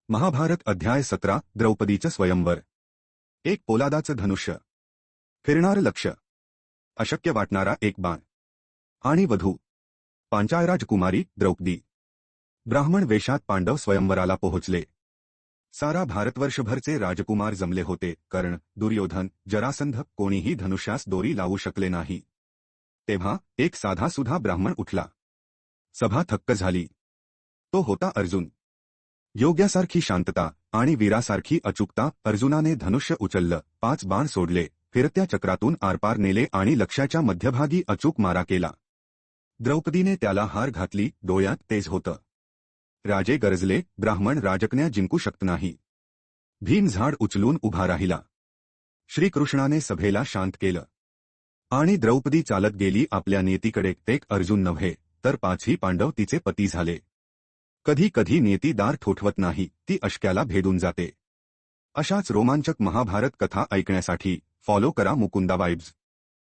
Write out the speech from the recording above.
महाभारत अध्याय 17 द्रौपदीचं स्वयंवर। एक पोलादाचं धनुष्य, फिरणारं लक्ष, अशक्य वाटणारा एक बाण आणि वधू पांचाळ राजकुमारी द्रौपदी। ब्राह्मण वेशात पांडव स्वयंवराला पोहोचले। सारा भारतवर्षभरचे राजकुमार जमले होते। कर्ण, दुर्योधन, जरासंध कोणीही धनुष्यास दोरी लावू शकले नाही। तेव्हा एक साधासुधा ब्राह्मण उठला। सभा थक्क झाली। तो होता अर्जुन। योग्यासारखी शांतता आणि वीरासारखी अचूकता। अर्जुनाने धनुष्य उचललं, 5 बाण सोडले, फिरत्या चक्रातून आरपार नेले आणि लक्ष्याच्या मध्यभागी अचूक मारा केला। द्रौपदीने त्याला हार घातली, डोळ्यात तेज होतं। राजे गरजले, ब्राह्मण राजकन्या जिंकू शकत नाही। भीम झाड उचलून उभा राहिला। श्रीकृष्णाने सभेला शांत केलं आणि द्रौपदी चालत गेली आपल्या नियतीकडे। एक अर्जुन नव्हे तर 5ही पांडव तिचे पती झाले। कधी कधी नियती दार ठोठवत नाही, ती अशक्याला भेदून जाते। अशाच रोमांचक महाभारत कथा ऐकण्यासाठी फॉलो करा मुकुंदा वाइब्स।